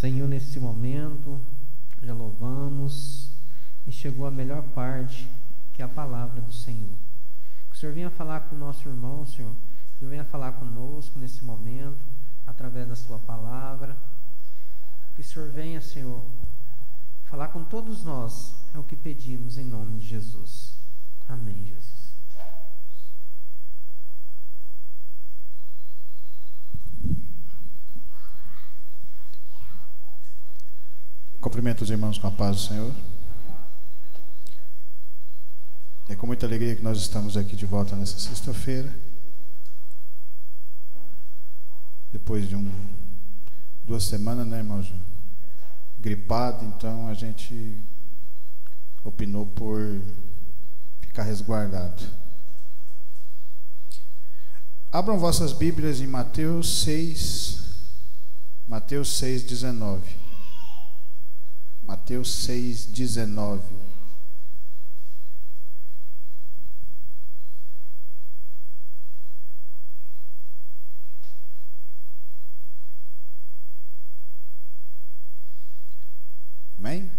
Senhor, nesse momento, já louvamos e chegou a melhor parte, que é a palavra do Senhor. Que o Senhor venha falar com o nosso irmão, Senhor. Que o Senhor venha falar conosco nesse momento, através da sua palavra. Que o Senhor venha, Senhor, falar com todos nós. É o que pedimos em nome de Jesus. Amém, Jesus. Cumprimento os irmãos com a paz do Senhor. É com muita alegria que nós estamos aqui de volta nessa sexta-feira. Depois de 2 semanas, né, irmãos? Gripado, então a gente opinou por ficar resguardado. Abram vossas Bíblias em Mateus 6:19. Mateus 6:19. Amém?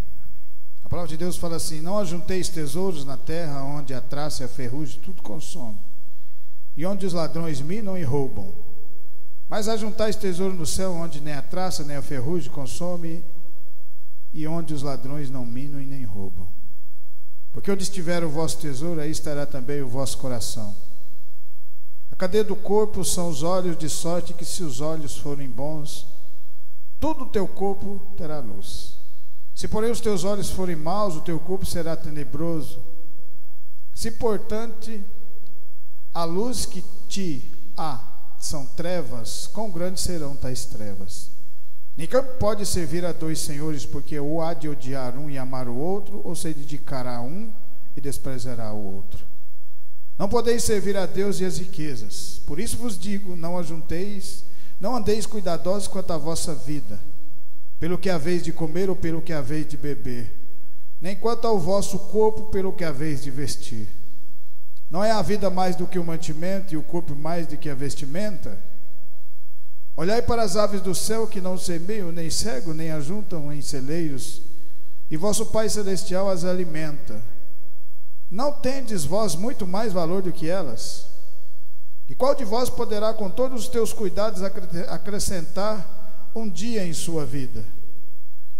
A palavra de Deus fala assim: não ajunteis tesouros na terra, onde a traça e a ferrugem tudo consome, e onde os ladrões minam e roubam. Mas ajuntais tesouro no céu, onde nem a traça nem a ferrugem consome, e onde os ladrões não minam e nem roubam. Porque onde estiver o vosso tesouro, aí estará também o vosso coração. A cadeia do corpo são os olhos, de sorte que se os olhos forem bons, todo o teu corpo terá luz. Se porém os teus olhos forem maus, o teu corpo será tenebroso. Se portanto a luz que te há são trevas, quão grandes serão tais trevas? Ninguém pode servir a 2 senhores, porque ou há de odiar um e amar o outro, ou se dedicará a um e desprezará o outro. Não podeis servir a Deus e as riquezas. Por isso vos digo, não andeis cuidadosos quanto à vossa vida, pelo que haveis de comer ou pelo que haveis de beber, nem quanto ao vosso corpo, pelo que haveis de vestir. Não é a vida mais do que o mantimento, e o corpo mais do que a vestimenta? Olhai para as aves do céu, que não semeiam, nem cegam, nem ajuntam em celeiros, e vosso Pai Celestial as alimenta. Não tendes vós muito mais valor do que elas? E qual de vós poderá, com todos os teus cuidados, acrescentar um dia em sua vida?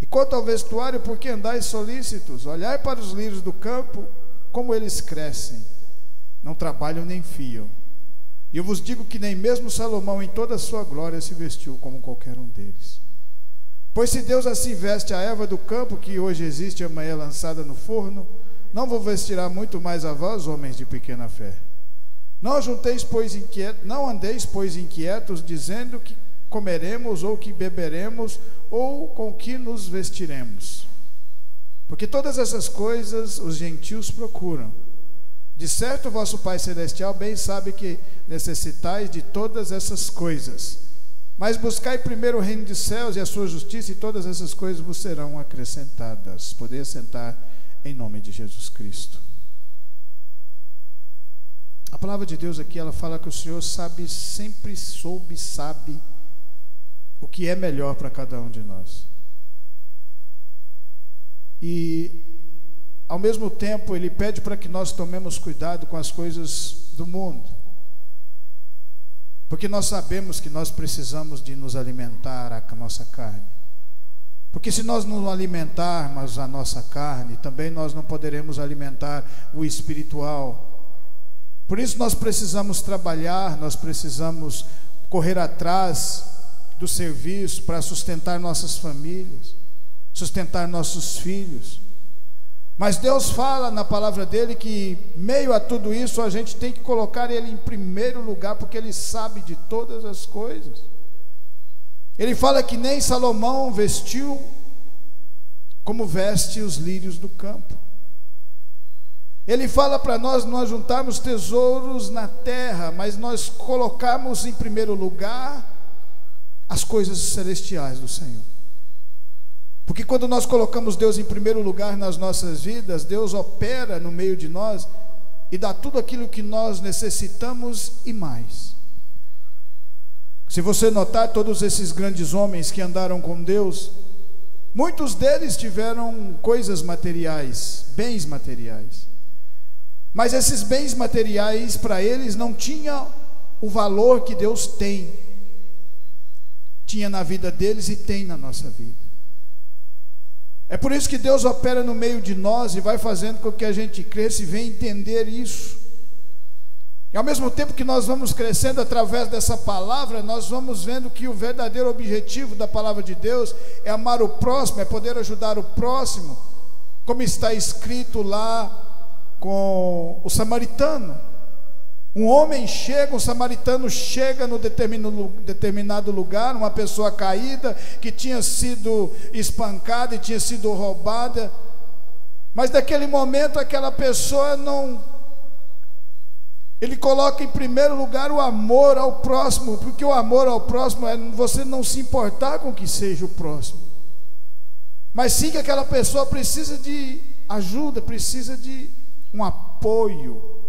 E quanto ao vestuário, por que andais solícitos? Olhai para os lírios do campo, como eles crescem, não trabalham nem fiam. E eu vos digo que nem mesmo Salomão em toda a sua glória se vestiu como qualquer um deles. Pois se Deus assim veste a erva do campo, que hoje existe e amanhã é lançada no forno, não vos vestirá muito mais a vós, homens de pequena fé. Não andeis, pois, inquietos, dizendo que comeremos, ou que beberemos, ou com que nos vestiremos. Porque todas essas coisas os gentios procuram. De certo, vosso Pai Celestial bem sabe que necessitais de todas essas coisas. Mas buscai primeiro o reino dos céus e a sua justiça, e todas essas coisas vos serão acrescentadas. Podem sentar em nome de Jesus Cristo. A palavra de Deus aqui, ela fala que o Senhor sabe o que é melhor para cada um de nós. E ao mesmo tempo, Ele pede para que nós tomemos cuidado com as coisas do mundo, porque nós sabemos que nós precisamos de nos alimentar a nossa carne, porque se nós não alimentarmos a nossa carne, também nós não poderemos alimentar o espiritual. Por isso nós precisamos trabalhar, nós precisamos correr atrás do serviço para sustentar nossas famílias, sustentar nossos filhos. Mas Deus fala na palavra dele que, meio a tudo isso, a gente tem que colocar ele em primeiro lugar, porque ele sabe de todas as coisas. Ele fala que nem Salomão vestiu como veste os lírios do campo. Ele fala para nós não ajuntarmos tesouros na terra, mas nós colocarmos em primeiro lugar as coisas celestiais do Senhor. Porque quando nós colocamos Deus em primeiro lugar nas nossas vidas, Deus opera no meio de nós e dá tudo aquilo que nós necessitamos e mais. Se você notar, todos esses grandes homens que andaram com Deus, Muitos deles tiveram coisas materiais, bens materiais. Mas esses bens materiais para eles não tinham o valor que Deus tem. Tinha na vida deles e tem na nossa vida. É por isso que Deus opera no meio de nós e vai fazendo com que a gente cresça e venha entender isso. E ao mesmo tempo que nós vamos crescendo através dessa palavra, nós vamos vendo que o verdadeiro objetivo da palavra de Deus é amar o próximo, é poder ajudar o próximo, como está escrito lá com o samaritano. Um samaritano chega no determinado lugar, uma pessoa caída, que tinha sido espancada e tinha sido roubada, mas naquele momento aquela pessoa ele coloca em primeiro lugar o amor ao próximo, porque o amor ao próximo é você não se importar com que seja o próximo, mas sim que aquela pessoa precisa de ajuda, precisa de um apoio.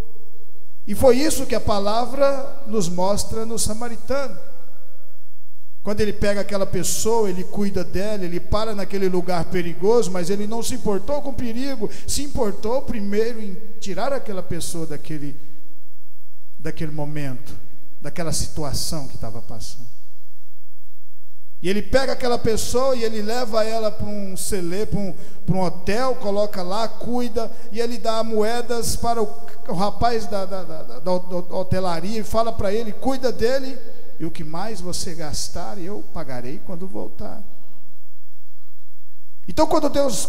E foi isso que a palavra nos mostra no samaritano. Quando ele pega aquela pessoa, ele cuida dela, ele para naquele lugar perigoso, mas ele não se importou com o perigo, se importou primeiro em tirar aquela pessoa daquele momento, daquela situação que estava passando. E ele pega aquela pessoa e ele leva ela para um celeiro, para um hotel, coloca lá, cuida, e ele dá moedas para o rapaz da hotelaria e fala para ele: cuida dele, e o que mais você gastar eu pagarei quando voltar. Então, quando Deus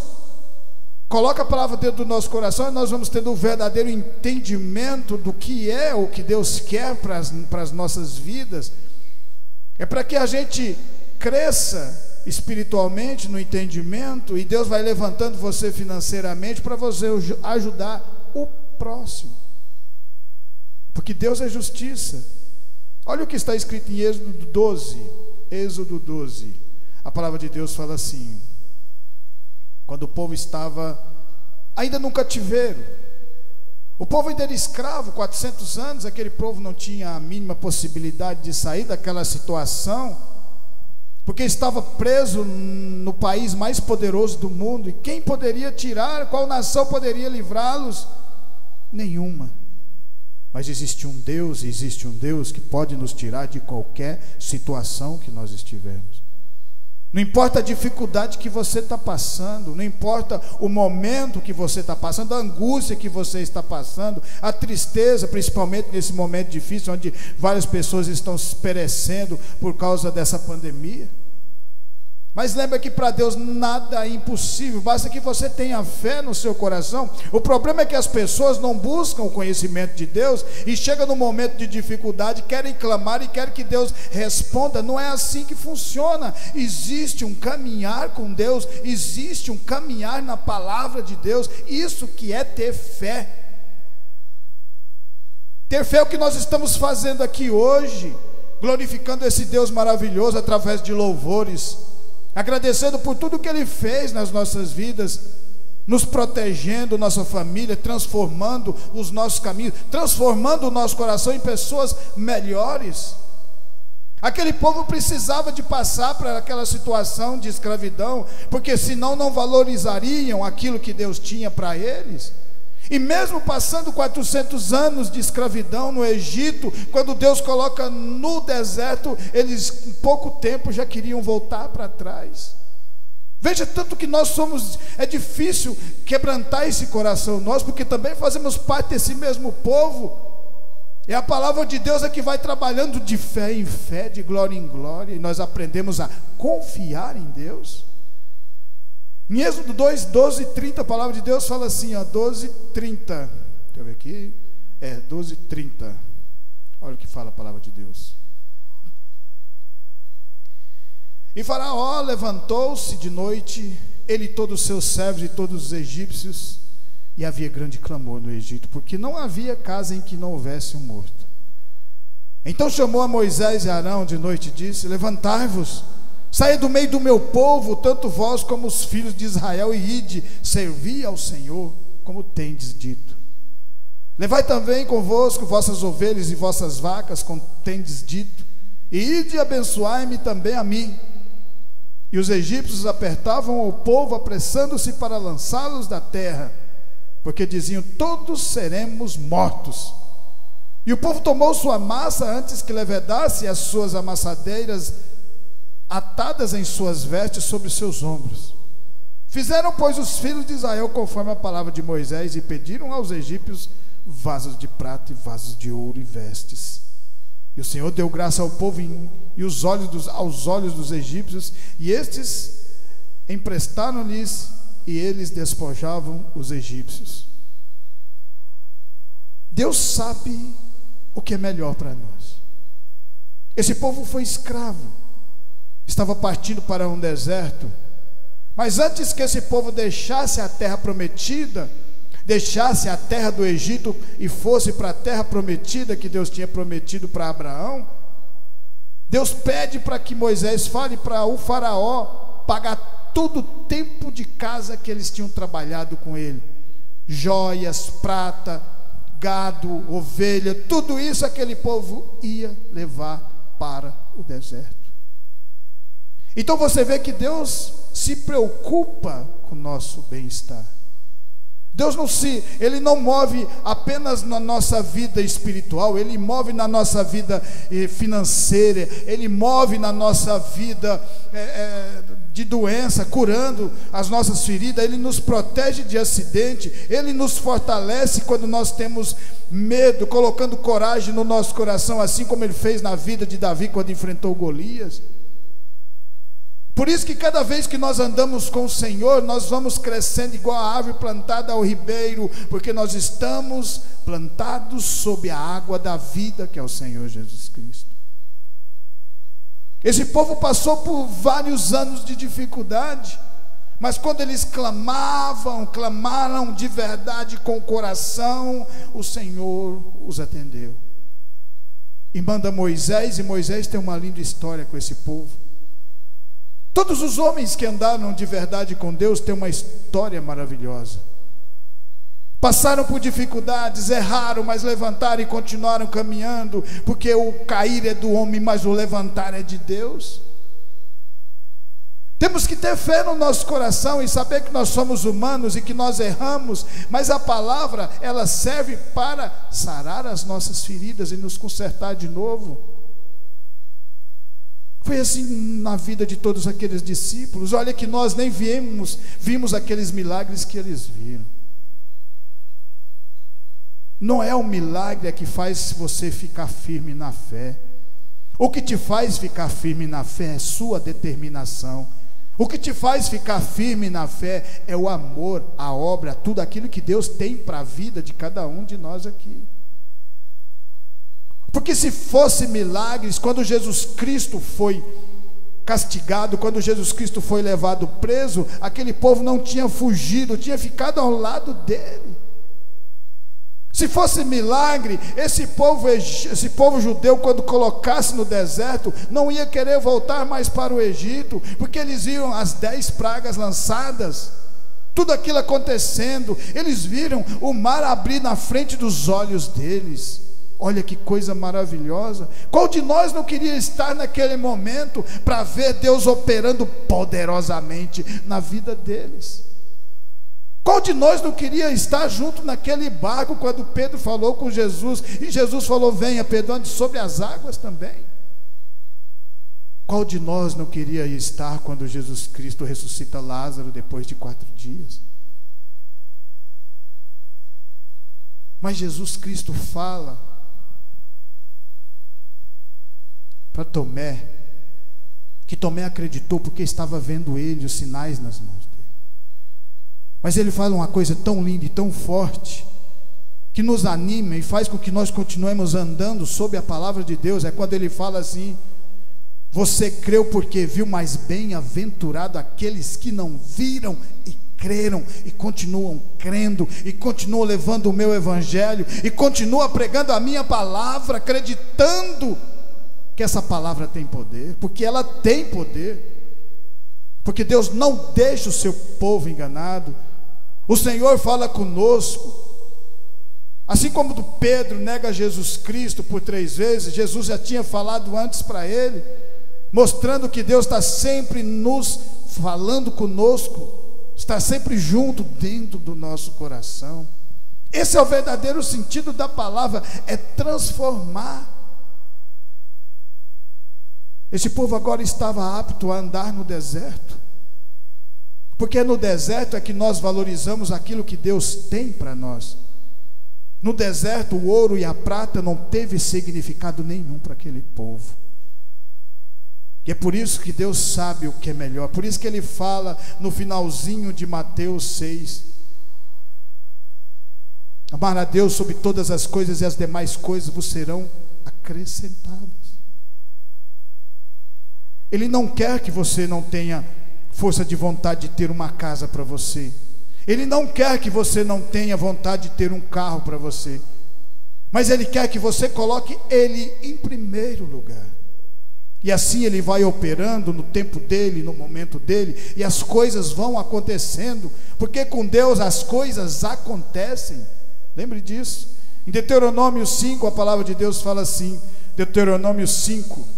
coloca a palavra dentro do nosso coração, nós vamos tendo um verdadeiro entendimento do que é o que Deus quer para as nossas vidas. É para que a gente cresça espiritualmente no entendimento, e Deus vai levantando você financeiramente para você ajudar o próximo, porque Deus é justiça. Olha o que está escrito em Êxodo 12, a palavra de Deus fala assim: quando o povo estava ainda no cativeiro, o povo ainda era escravo, 400 anos, aquele povo não tinha a mínima possibilidade de sair daquela situação, porque estava preso no país mais poderoso do mundo, e quem poderia tirar, qual nação poderia livrá-los? Nenhuma. Mas existe um Deus que pode nos tirar de qualquer situação que nós estivermos. Não importa a dificuldade que você está passando, não importa o momento que você está passando, a angústia que você está passando, a tristeza, principalmente nesse momento difícil, onde várias pessoas estão se perecendo por causa dessa pandemia. Mas lembra que para Deus nada é impossível, basta que você tenha fé no seu coração. O problema é que as pessoas não buscam o conhecimento de Deus, e chega no momento de dificuldade, querem clamar e querem que Deus responda. Não é assim que funciona. Existe um caminhar com Deus, existe um caminhar na palavra de Deus. Isso que é ter fé. Ter fé é o que nós estamos fazendo aqui hoje, glorificando esse Deus maravilhoso através de louvores, agradecendo por tudo que Ele fez nas nossas vidas, nos protegendo, nossa família, transformando os nossos caminhos, transformando o nosso coração em pessoas melhores. Aquele povo precisava de passar por aquela situação de escravidão, porque senão não valorizariam aquilo que Deus tinha para eles. E mesmo passando 400 anos de escravidão no Egito, quando Deus coloca no deserto, eles em pouco tempo já queriam voltar para trás. Veja, tanto que nós somos, é difícil quebrantar esse coração nosso, porque também fazemos parte desse mesmo povo. E a palavra de Deus é que vai trabalhando de fé em fé, de glória em glória, e nós aprendemos a confiar em Deus. Em Êxodo 2, 12 e 30, a palavra de Deus fala assim, 12 e 30. Deixa eu ver aqui. 12 e 30. Olha o que fala a palavra de Deus. E Faraó levantou-se de noite, ele e todos os seus servos e todos os egípcios, e havia grande clamor no Egito, porque não havia casa em que não houvesse um morto. Então chamou a Moisés e Arão de noite e disse: levantai-vos, saia do meio do meu povo, tanto vós como os filhos de Israel, e ide, servi ao Senhor, como tendes dito. Levai também convosco vossas ovelhas e vossas vacas, como tendes dito, e ide e abençoai-me também a mim. E os egípcios apertavam o povo, apressando-se para lançá-los da terra, porque diziam: todos seremos mortos. E o povo tomou sua massa antes que levedasse, as suas amassadeiras atadas em suas vestes sobre seus ombros. Fizeram, pois, os filhos de Israel conforme a palavra de Moisés, e pediram aos egípcios vasos de prata e vasos de ouro e vestes. E o Senhor deu graça ao povo aos olhos dos egípcios, e estes emprestaram-lhes, e eles despojavam os egípcios. Deus sabe o que é melhor para nós. Esse povo foi escravo, estava partindo para um deserto, mas antes que esse povo deixasse a terra prometida, deixasse a terra do Egito e fosse para a terra prometida que Deus tinha prometido para Abraão, Deus pede para que Moisés fale para o faraó pagar todo o tempo de casa que eles tinham trabalhado com ele, joias, prata, gado, ovelha, tudo isso aquele povo ia levar para o deserto. Então você vê que Deus se preocupa com o nosso bem-estar. Deus Ele não move apenas na nossa vida espiritual, Ele move na nossa vida financeira, Ele move na nossa vida de doença, curando as nossas feridas, Ele nos protege de acidente, Ele nos fortalece quando nós temos medo, colocando coragem no nosso coração, assim como Ele fez na vida de Davi quando enfrentou Golias. Por isso que cada vez que nós andamos com o Senhor, nós vamos crescendo igual a árvore plantada ao ribeiro, porque nós estamos plantados sob a água da vida, que é o Senhor Jesus Cristo. Esse povo passou por vários anos de dificuldade, mas quando eles clamaram de verdade com o coração, o Senhor os atendeu. E manda Moisés, e Moisés tem uma linda história com esse povo. Todos os homens que andaram de verdade com Deus têm uma história maravilhosa. Passaram por dificuldades, erraram, mas levantaram e continuaram caminhando, porque o cair é do homem, mas o levantar é de Deus. Temos que ter fé no nosso coração e saber que nós somos humanos e que nós erramos, mas a palavra, ela serve para sarar as nossas feridas e nos consertar de novo. Foi assim na vida de todos aqueles discípulos. Olha que nós nem vimos aqueles milagres que eles viram. Não é o milagre que faz você ficar firme na fé. O que te faz ficar firme na fé é sua determinação. O que te faz ficar firme na fé é o amor, a obra, tudo aquilo que Deus tem para a vida de cada um de nós aqui. Porque se fosse milagres, quando Jesus Cristo foi castigado, quando Jesus Cristo foi levado preso, aquele povo não tinha fugido, tinha ficado ao lado dele. Se fosse milagre, esse povo judeu, quando colocasse no deserto, não ia querer voltar mais para o Egito, porque eles viram as 10 pragas lançadas, tudo aquilo acontecendo, eles viram o mar abrir na frente dos olhos deles. Olha que coisa maravilhosa. Qual de nós não queria estar naquele momento para ver Deus operando poderosamente na vida deles? Qual de nós não queria estar junto naquele barco quando Pedro falou com Jesus e Jesus falou: venha, Pedro, ande sobre as águas também? Qual de nós não queria estar quando Jesus Cristo ressuscita Lázaro depois de 4 dias? Mas Jesus Cristo fala para Tomé, que Tomé acreditou porque estava vendo ele, os sinais nas mãos dele. Mas ele fala uma coisa tão linda e tão forte, que nos anima e faz com que nós continuemos andando sob a palavra de Deus. É quando ele fala assim: você creu porque viu, mas bem-aventurado aqueles que não viram e creram e continuam crendo e continuam levando o meu evangelho e continuam pregando a minha palavra, acreditando que essa palavra tem poder, porque ela tem poder, porque Deus não deixa o seu povo enganado. O Senhor fala conosco, assim como Pedro nega Jesus Cristo por 3 vezes, Jesus já tinha falado antes para ele: mostrando que Deus está sempre nos falando conosco, está sempre junto dentro do nosso coração. Esse é o verdadeiro sentido da palavra, é transformar. Esse povo agora estava apto a andar no deserto, porque no deserto é que nós valorizamos aquilo que Deus tem para nós. No deserto, o ouro e a prata não teve significado nenhum para aquele povo. E é por isso que Deus sabe o que é melhor. Por isso que Ele fala no finalzinho de Mateus 6: amar a Deus sobre todas as coisas, e as demais coisas vos serão acrescentadas. Ele não quer que você não tenha força de vontade de ter uma casa para você. Ele não quer que você não tenha vontade de ter um carro para você. Mas Ele quer que você coloque Ele em primeiro lugar. E assim Ele vai operando no tempo dEle, no momento dEle, e as coisas vão acontecendo, porque com Deus as coisas acontecem. Lembre disso. Em Deuteronômio 5, a palavra de Deus fala assim, Deuteronômio 5,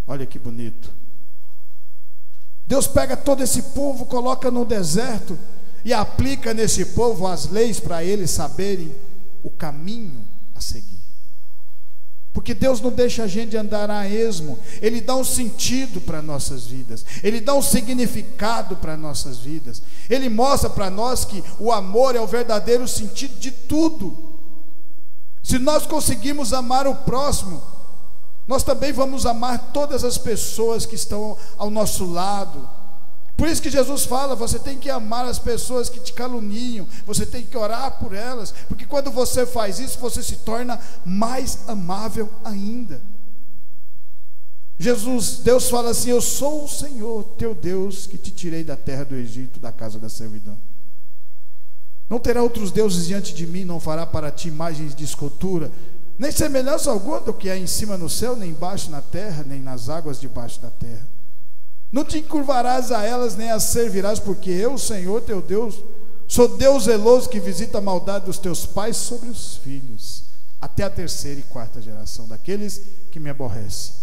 olha que bonito. Deus pega todo esse povo, coloca no deserto e aplica nesse povo as leis para eles saberem o caminho a seguir. Porque Deus não deixa a gente andar a esmo. Ele dá um sentido para nossas vidas, Ele dá um significado para nossas vidas. Ele mostra para nós que o amor é o verdadeiro sentido de tudo. Se nós conseguimos amar o próximo, nós também vamos amar todas as pessoas que estão ao nosso lado. Por isso que Jesus fala, você tem que amar as pessoas que te caluniam, você tem que orar por elas, porque quando você faz isso, você se torna mais amável ainda. Deus fala assim: eu sou o Senhor teu Deus, que te tirei da terra do Egito, da casa da servidão. Não terá outros deuses diante de mim, não fará para ti imagens de escultura, nem semelhança alguma do que é em cima no céu, nem embaixo na terra, nem nas águas debaixo da terra. Não te encurvarás a elas, nem as servirás, porque eu, Senhor teu Deus, sou Deus zeloso, que visita a maldade dos teus pais sobre os filhos, até a 3ª e 4ª geração daqueles que me aborrecem.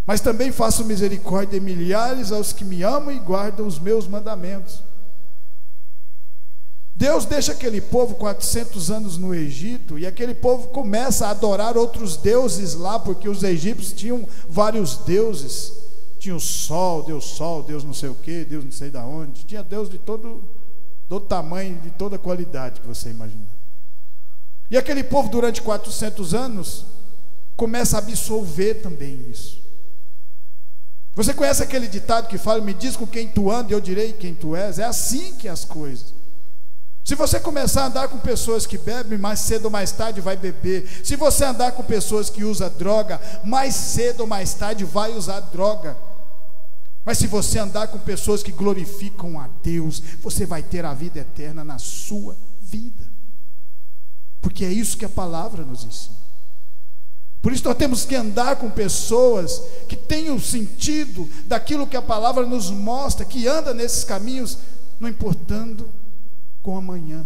Mas também faço misericórdia de milhares aos que me amam e guardam os meus mandamentos. Deus deixa aquele povo 400 anos no Egito, e aquele povo começa a adorar outros deuses lá, porque os egípcios tinham vários deuses. Tinha o sol, Deus não sei o que, Deus não sei da onde. Tinha Deus de todo tamanho, de toda qualidade que você imagina. E aquele povo durante 400 anos começa a absorver também isso. Você conhece aquele ditado que fala: me diz com quem tu anda e eu direi quem tu és? É assim que é as coisas. Se você começar a andar com pessoas que bebem, mais cedo ou mais tarde vai beber. Se você andar com pessoas que usam droga, mais cedo ou mais tarde vai usar droga. Mas se você andar com pessoas que glorificam a Deus, você vai ter a vida eterna na sua vida. Porque é isso que a palavra nos ensina. Por isso nós temos que andar com pessoas que tenham o sentido daquilo que a palavra nos mostra, que anda nesses caminhos, não importando com amanhã.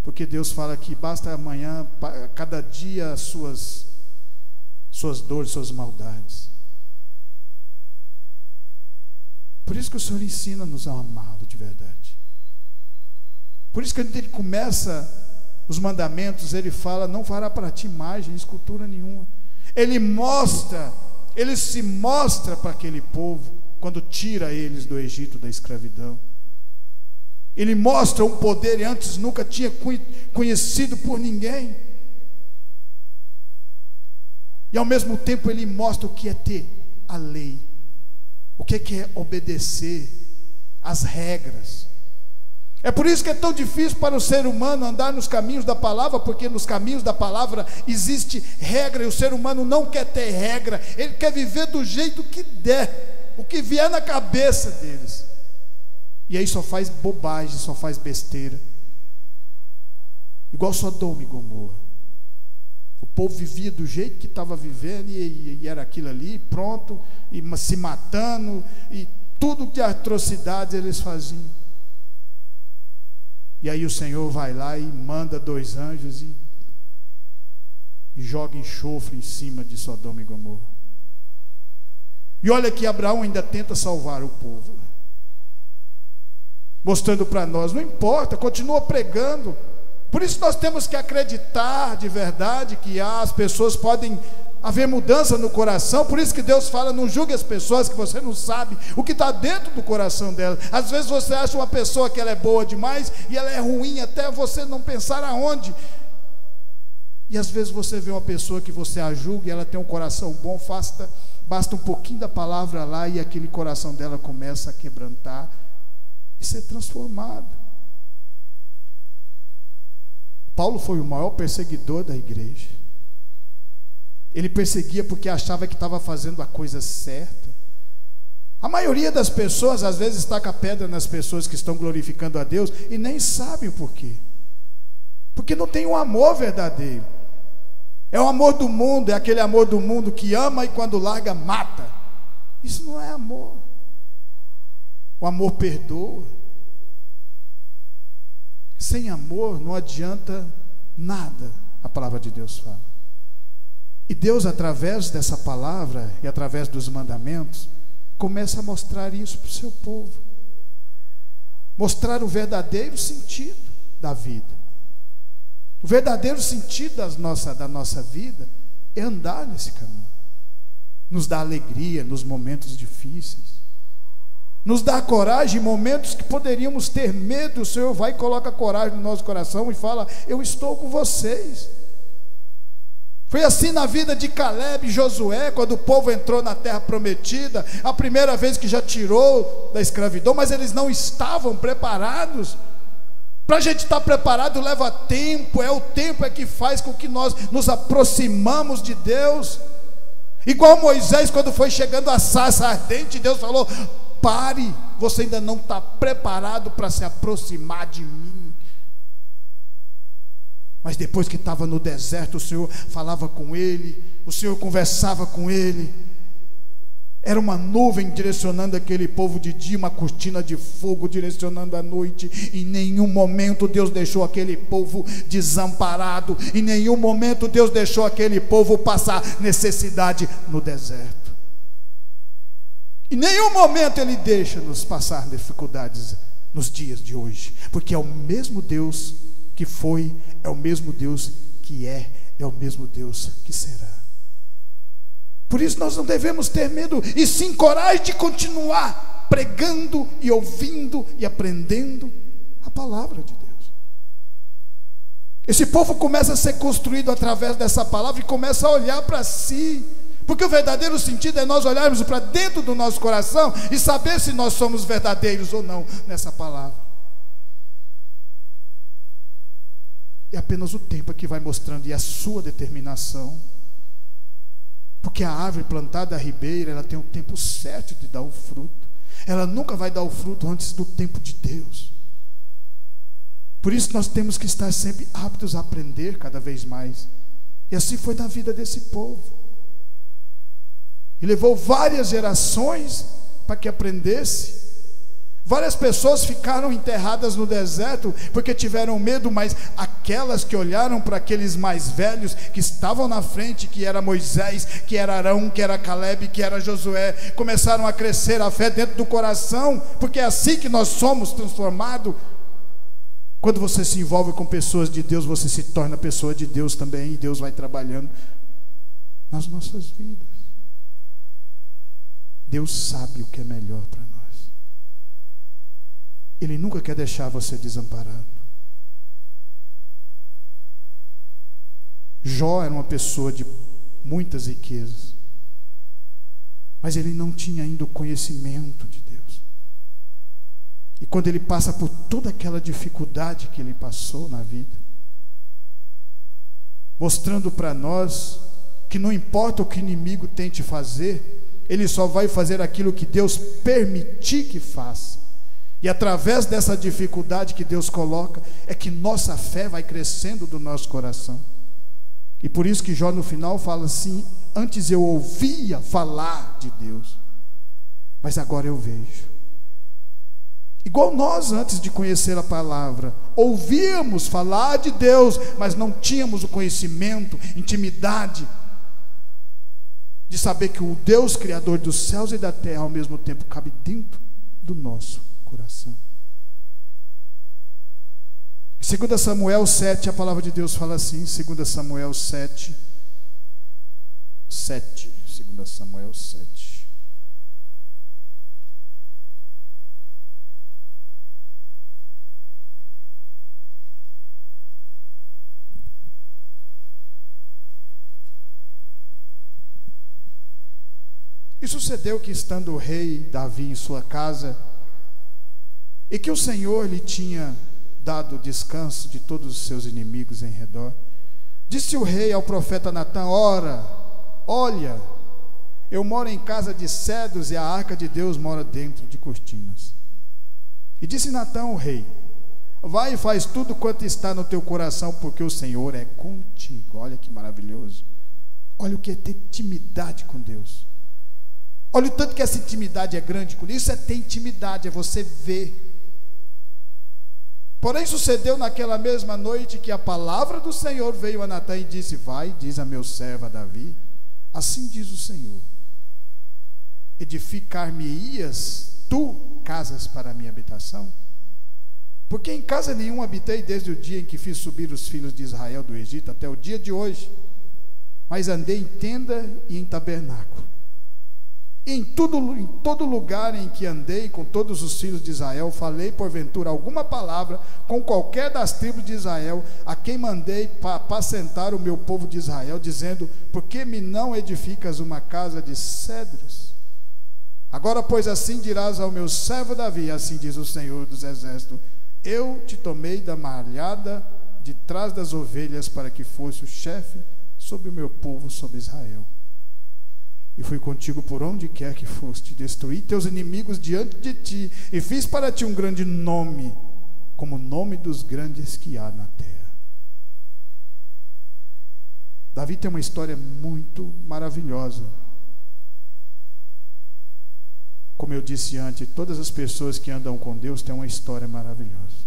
Porque Deus fala que basta amanhã, cada dia, as suas dores, suas maldades. Por isso que o Senhor ensina-nos a amá-lo de verdade. Por isso que quando Ele começa os mandamentos, Ele fala: não fará para ti imagem, escultura nenhuma. Ele se mostra para aquele povo, quando tira eles do Egito, da escravidão. Ele mostra um poder que antes nunca tinha conhecido por ninguém. E ao mesmo tempo Ele mostra o que é ter a lei, o que é obedecer às regras. É por isso que é tão difícil para o ser humano andar nos caminhos da palavra, porque nos caminhos da palavra existe regra, e o ser humano não quer ter regra, ele quer viver do jeito que der, o que vier na cabeça deles. E aí só faz bobagem, só faz besteira. Igual Sodoma e Gomorra. O povo vivia do jeito que estava vivendo, e era aquilo ali, pronto, e se matando, e tudo de atrocidades eles faziam. E aí o Senhor vai lá e manda 2 anjos, e e joga enxofre em cima de Sodoma e Gomorra. E olha que Abraão ainda tenta salvar o povo, mostrando para nós, não importa, continua pregando. Por isso nós temos que acreditar de verdade que as pessoas podem haver mudança no coração. Por isso que Deus fala, não julgue as pessoas, que você não sabe o que está dentro do coração dela. Às vezes você acha uma pessoa que ela é boa demais e ela é ruim até você não pensar aonde. E às vezes você vê uma pessoa que você a julga e ela tem um coração bom, basta um pouquinho da palavra lá e aquele coração dela começa a quebrantar e ser transformado. Paulo foi o maior perseguidor da igreja. Ele perseguia porque achava que estava fazendo a coisa certa. A maioria das pessoas às vezes taca pedra nas pessoas que estão glorificando a Deus e nem sabem o porquê. Porque não tem um amor verdadeiro. É o amor do mundo, é aquele amor do mundo que ama e quando larga mata. Isso não é amor. O amor perdoa. Sem amor não adianta nada, a palavra de Deus fala. E Deus, através dessa palavra e através dos mandamentos, começa a mostrar isso para o seu povo. Mostrar o verdadeiro sentido da vida. O verdadeiro sentido da nossa vida é andar nesse caminho. Nos dá alegria nos momentos difíceis. Nos dá coragem em momentos que poderíamos ter medo. O Senhor vai e coloca coragem no nosso coração e fala: eu estou com vocês. Foi assim na vida de Caleb e Josué, quando o povo entrou na terra prometida, a primeira vez que já tirou da escravidão, mas eles não estavam preparados. Para a gente estar preparado leva tempo, o tempo é que faz com que nós nos aproximamos de Deus. Igual Moisés, quando foi chegando a sarça ardente, Deus falou: pare, você ainda não está preparado para se aproximar de mim. Mas depois que estava no deserto, o Senhor falava com ele, o Senhor conversava com ele. Era uma nuvem direcionando aquele povo de dia, uma cortina de fogo direcionando a noite. Em nenhum momento Deus deixou aquele povo desamparado. Em nenhum momento Deus deixou aquele povo passar necessidade no deserto. Em nenhum momento Ele deixa-nos passar dificuldades nos dias de hoje, porque é o mesmo Deus que foi, é o mesmo Deus que é o mesmo Deus que será. Por isso nós não devemos ter medo, e sim coragem de continuar pregando e ouvindo e aprendendo a palavra de Deus. Esse povo começa a ser construído através dessa palavra e começa a olhar para si, porque o verdadeiro sentido é nós olharmos para dentro do nosso coração e saber se nós somos verdadeiros ou não nessa palavra. É apenas o tempo que vai mostrando, e a sua determinação. Porque a árvore plantada à ribeira, ela tem o tempo certo de dar o fruto. Ela nunca vai dar o fruto antes do tempo de Deus. Por isso nós temos que estar sempre aptos a aprender cada vez mais. E assim foi na vida desse povo. E levou várias gerações para que aprendesse. Várias pessoas ficaram enterradas no deserto porque tiveram medo, mas aquelas que olharam para aqueles mais velhos que estavam na frente, que era Moisés, que era Arão, que era Caleb, que era Josué, começaram a crescer a fé dentro do coração, porque é assim que nós somos transformados. Quando você se envolve com pessoas de Deus, você se torna pessoa de Deus também, e Deus vai trabalhando nas nossas vidas. Deus sabe o que é melhor para nós. Ele nunca quer deixar você desamparado. Jó era uma pessoa de muitas riquezas, mas ele não tinha ainda o conhecimento de Deus. E quando ele passa por toda aquela dificuldade que ele passou na vida, mostrando para nós que não importa o que o inimigo tente fazer, ele só vai fazer aquilo que Deus permitir que faça. E através dessa dificuldade que Deus coloca, é que nossa fé vai crescendo do nosso coração. E por isso que Jó no final fala assim: antes eu ouvia falar de Deus, mas agora eu vejo. Igual nós, antes de conhecer a palavra, ouvíamos falar de Deus, mas não tínhamos o conhecimento, intimidade, de saber que o Deus Criador dos céus e da terra, ao mesmo tempo, cabe dentro do nosso coração. Em 2 Samuel 7, a palavra de Deus fala assim, 2 Samuel 7, 2 Samuel 7. E sucedeu que, estando o rei Davi em sua casa, e que o Senhor lhe tinha dado descanso de todos os seus inimigos em redor, disse o rei ao profeta Natã: ora, olha, eu moro em casa de cedros e a arca de Deus mora dentro de cortinas. E disse Natã ao rei: vai e faz tudo quanto está no teu coração, porque o Senhor é contigo. Olha que maravilhoso. Olha o que é ter intimidade com Deus. Olha o tanto que essa intimidade é grande com Deus. Isso é ter intimidade, é você ver. Porém sucedeu naquela mesma noite que a palavra do Senhor veio a Natã e disse: vai, diz a meu servo a Davi, assim diz o Senhor: edificar-me-ias tu casas para a minha habitação? Porque em casa nenhuma habitei desde o dia em que fiz subir os filhos de Israel do Egito até o dia de hoje, mas andei em tenda e em tabernáculo. E em todo lugar em que andei com todos os filhos de Israel, falei porventura alguma palavra com qualquer das tribos de Israel, a quem mandei para apacentar o meu povo de Israel, dizendo: por que me não edificas uma casa de cedros? Agora, pois, assim dirás ao meu servo Davi, assim diz o Senhor dos Exércitos: eu te tomei da malhada de trás das ovelhas para que fosse o chefe sobre o meu povo, sobre Israel. E fui contigo por onde quer que foste, destruí teus inimigos diante de ti, e fiz para ti um grande nome, como o nome dos grandes que há na terra. Davi tem uma história muito maravilhosa. Como eu disse antes, todas as pessoas que andam com Deus têm uma história maravilhosa.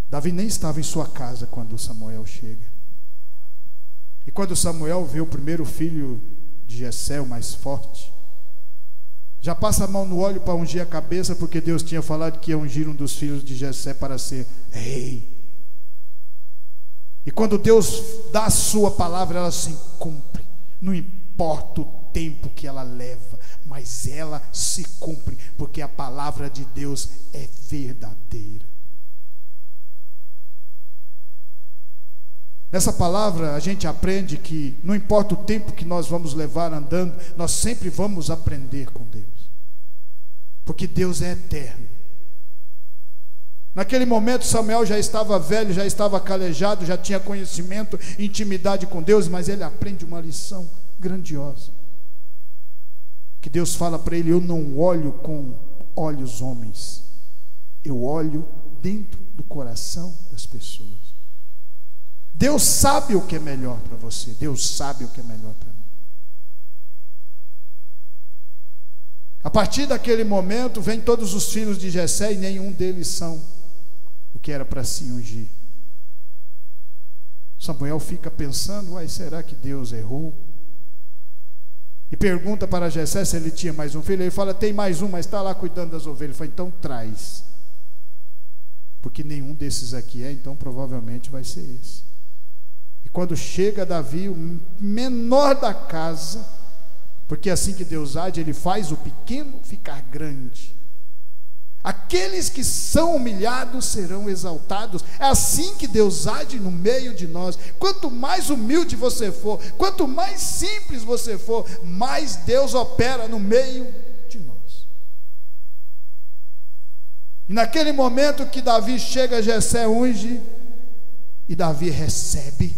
Davi nem estava em sua casa quando Samuel chega. E quando Samuel vê o primeiro filho de Jessé, o mais forte, já passa a mão no óleo para ungir a cabeça, porque Deus tinha falado que ia ungir um dos filhos de Jessé para ser rei. E quando Deus dá a sua palavra, ela se cumpre. Não importa o tempo que ela leva, mas ela se cumpre, porque a palavra de Deus é verdadeira. Nessa palavra a gente aprende que não importa o tempo que nós vamos levar andando, nós sempre vamos aprender com Deus, porque Deus é eterno. Naquele momento Samuel já estava velho, já estava calejado, já tinha conhecimento, intimidade com Deus, mas ele aprende uma lição grandiosa, que Deus fala para ele: eu não olho com olhos homens, eu olho dentro do coração das pessoas. Deus sabe o que é melhor para você, Deus sabe o que é melhor para mim. A partir daquele momento, vem todos os filhos de Jessé e nenhum deles são o que era para se ungir. Samuel fica pensando: será que Deus errou? E pergunta para Jessé se ele tinha mais um filho. Ele fala: tem mais um, mas está lá cuidando das ovelhas. Ele fala: então traz, porque nenhum desses aqui é, então provavelmente vai ser esse. E quando chega Davi, o menor da casa, porque é assim que Deus age, ele faz o pequeno ficar grande. Aqueles que são humilhados serão exaltados. É assim que Deus age no meio de nós. Quanto mais humilde você for, quanto mais simples você for, mais Deus opera no meio de nós. E naquele momento que Davi chega, Jessé unge, e Davi recebe,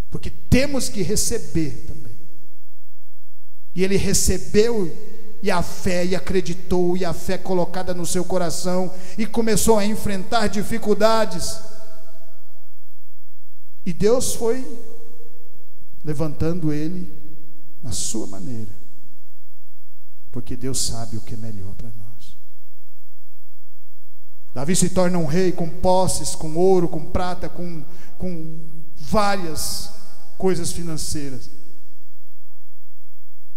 porque temos que receber também. E ele recebeu, e a fé, e acreditou, e a fé colocada no seu coração, e começou a enfrentar dificuldades. E Deus foi levantando ele na sua maneira. porque Deus sabe o que é melhor para nós. Davi se torna um rei com posses, com ouro, com prata, com várias coisas financeiras.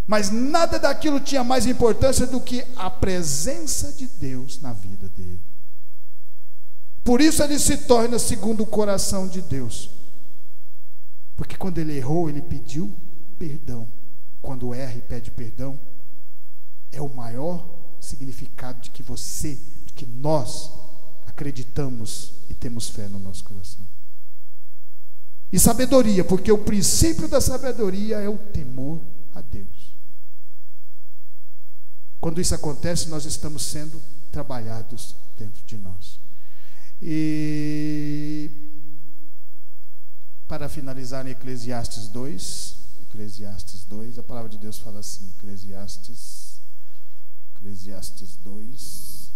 Mas nada daquilo tinha mais importância do que a presença de Deus na vida dele. Por isso ele se torna segundo o coração de Deus. Porque quando ele errou, ele pediu perdão. Quando erra e pede perdão, é o maior significado de que nós acreditamos e temos fé no nosso coração. E sabedoria, porque o princípio da sabedoria é o temor a Deus. Quando isso acontece, nós estamos sendo trabalhados dentro de nós. E para finalizar em Eclesiastes 2, a palavra de Deus fala assim, Eclesiastes 2.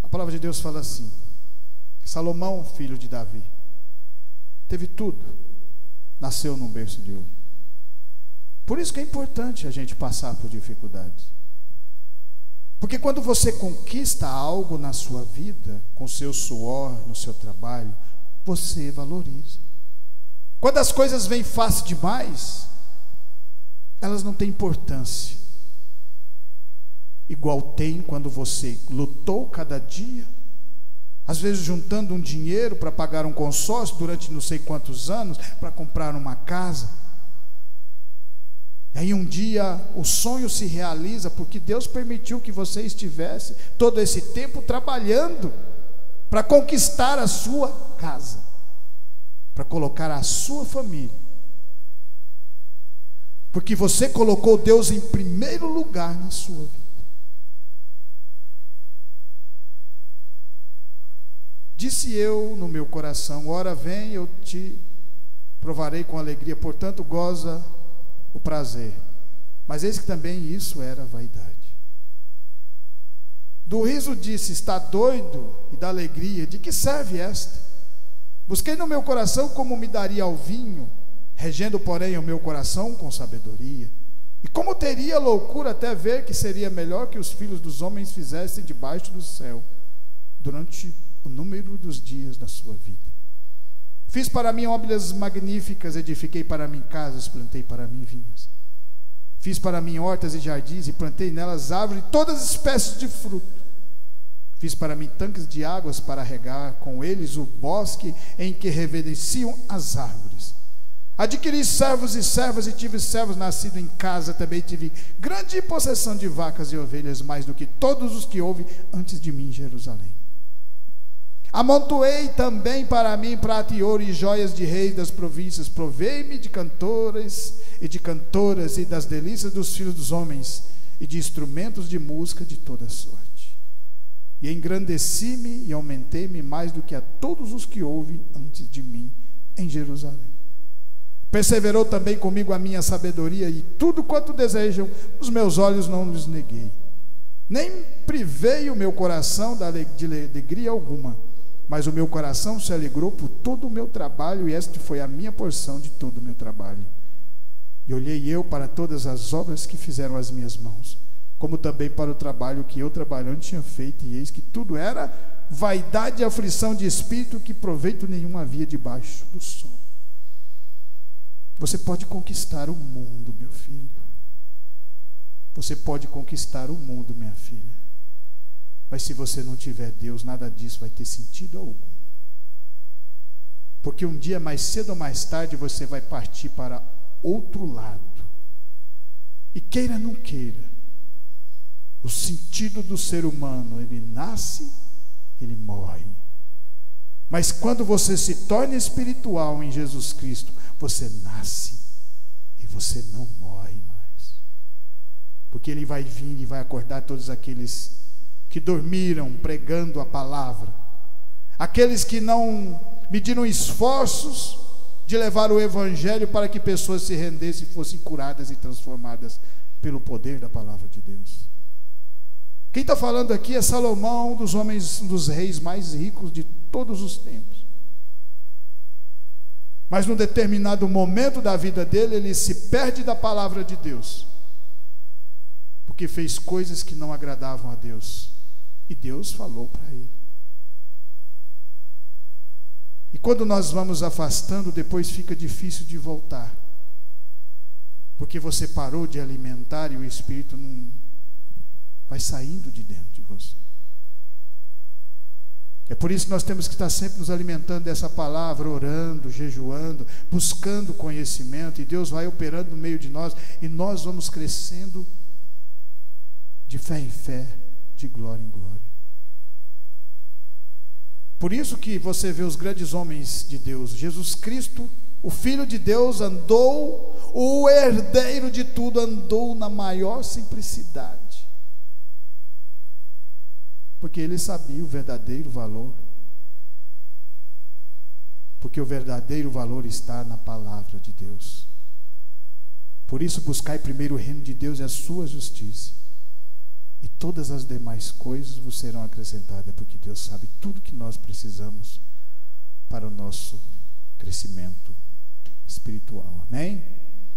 A palavra de Deus fala assim: Salomão, filho de Davi, teve tudo, nasceu num berço de ouro. Por isso que é importante a gente passar por dificuldades. Porque quando você conquista algo na sua vida, com seu suor, no seu trabalho, você valoriza. Quando as coisas vêm fácil demais, elas não têm importância. Igual tem quando você lutou cada dia, às vezes juntando um dinheiro para pagar um consórcio durante não sei quantos anos, para comprar uma casa. E aí um dia o sonho se realiza, porque Deus permitiu que você estivesse todo esse tempo trabalhando para conquistar a sua casa, para colocar a sua família, porque você colocou Deus em primeiro lugar na sua vida. Disse eu no meu coração: ora vem, eu te provarei com alegria, portanto goza o prazer. Mas eis que também isso era vaidade. Do riso disse: está doido? E da alegria, de que serve esta? Busquei no meu coração como me daria ao vinho, regendo porém o meu coração com sabedoria. E como teria loucura até ver que seria melhor que os filhos dos homens fizessem debaixo do céu, durante o número dos dias da sua vida. Fiz para mim obras magníficas, edifiquei para mim casas, plantei para mim vinhas. Fiz para mim hortas e jardins, e plantei nelas árvores de todas as espécies de fruto. Fiz para mim tanques de águas para regar com eles o bosque em que reverenciam as árvores. Adquiri servos e servas, e tive servos nascidos em casa. Também tive grande possessão de vacas e ovelhas, mais do que todos os que houve antes de mim em Jerusalém. Amontoei também para mim prata e ouro e joias de reis das províncias. Provei-me de cantores e de cantoras e das delícias dos filhos dos homens e de instrumentos de música de toda sorte. E engrandeci-me e aumentei-me mais do que a todos os que houve antes de mim em Jerusalém. Perseverou também comigo a minha sabedoria, e tudo quanto desejam os meus olhos não lhes neguei. Nem privei o meu coração de alegria alguma, mas o meu coração se alegrou por todo o meu trabalho, e esta foi a minha porção de todo o meu trabalho. E olhei eu para todas as obras que fizeram as minhas mãos, como também para o trabalho que eu trabalhando tinha feito, e eis que tudo era vaidade e aflição de espírito, que proveito nenhum havia debaixo do sol. Você pode conquistar o mundo, meu filho. Você pode conquistar o mundo, minha filha. Mas se você não tiver Deus, nada disso vai ter sentido algum. Porque um dia, mais cedo ou mais tarde, você vai partir para outro lado. E queira ou não queira, o sentido do ser humano, ele nasce, ele morre. Mas quando você se torna espiritual em Jesus Cristo, você nasce e você não morre mais. Porque Ele vai vir e vai acordar todos aqueles que dormiram pregando a palavra, aqueles que não mediram esforços de levar o Evangelho para que pessoas se rendessem e fossem curadas e transformadas pelo poder da palavra de Deus. Quem está falando aqui é Salomão, um dos homens, um dos reis mais ricos de todos os tempos. Mas num determinado momento da vida dele, ele se perde da palavra de Deus, porque fez coisas que não agradavam a Deus, e Deus falou para ele. E quando nós vamos afastando, depois fica difícil de voltar, porque você parou de alimentar e o Espírito não vai saindo de dentro de você. É por isso que nós temos que estar sempre nos alimentando dessa palavra, orando, jejuando, buscando conhecimento, e Deus vai operando no meio de nós, e nós vamos crescendo de fé em fé, de glória em glória. Por isso que você vê os grandes homens de Deus. Jesus Cristo, o Filho de Deus, andou, o herdeiro de tudo, andou na maior simplicidade, porque ele sabia o verdadeiro valor, porque o verdadeiro valor está na palavra de Deus. Por isso, buscai primeiro o reino de Deus e a sua justiça, e todas as demais coisas vos serão acrescentadas, porque Deus sabe tudo que nós precisamos para o nosso crescimento espiritual. Amém?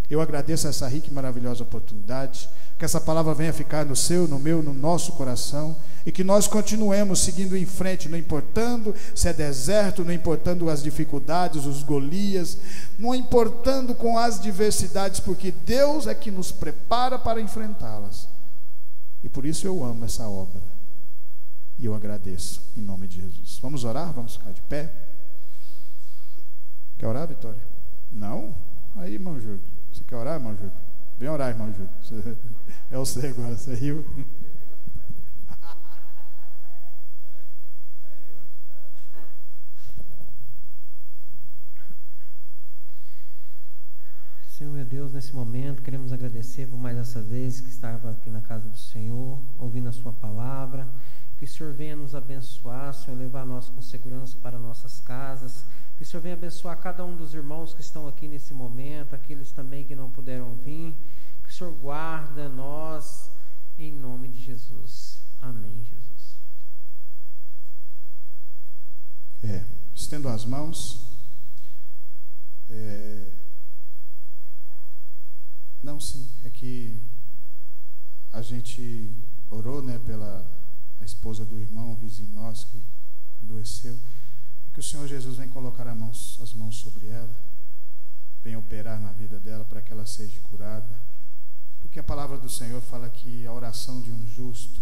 Eu agradeço essa rica e maravilhosa oportunidade, que essa palavra venha ficar no seu, no meu, no nosso coração, e que nós continuemos seguindo em frente, não importando se é deserto, não importando as dificuldades, os Golias, não importando com as diversidades, porque Deus é que nos prepara para enfrentá-las. E por isso eu amo essa obra, e eu agradeço em nome de Jesus. Vamos orar? Vamos ficar de pé? Quer orar, Vitória? Não? Aí, irmão Júlio, você quer orar, irmão Júlio? Vem orar, irmão Júlio. É você agora, você riu? Senhor, meu Deus, nesse momento queremos agradecer por mais essa vez que estava aqui na casa do Senhor, ouvindo a sua palavra. Que o Senhor venha nos abençoar, Senhor, levar nós com segurança para nossas casas. Que o Senhor venha abençoar cada um dos irmãos que estão aqui nesse momento, aqueles também que não puderam vir. Que o Senhor guarda nós, em nome de Jesus. Amém, Jesus. Estendo as mãos. Não, sim, é que a gente orou, né, pela a esposa do irmão, vizinho nosso que adoeceu, e que o Senhor Jesus vem colocar as mãos sobre ela, vem operar na vida dela para que ela seja curada, porque a palavra do Senhor fala que a oração de um justo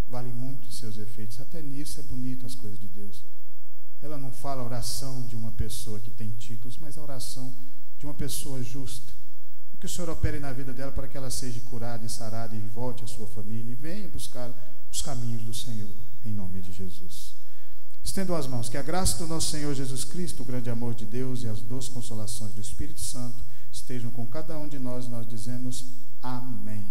vale muito os seus efeitos. Até nisso é bonito as coisas de Deus. Ela não fala a oração de uma pessoa que tem títulos, mas a oração de uma pessoa justa. E que o Senhor opere na vida dela para que ela seja curada e sarada e volte à sua família e venha buscar os caminhos do Senhor, em nome de Jesus. Estendo as mãos. Que a graça do nosso Senhor Jesus Cristo, o grande amor de Deus e as doces consolações do Espírito Santo estejam com cada um de nós. Nós dizemos amém.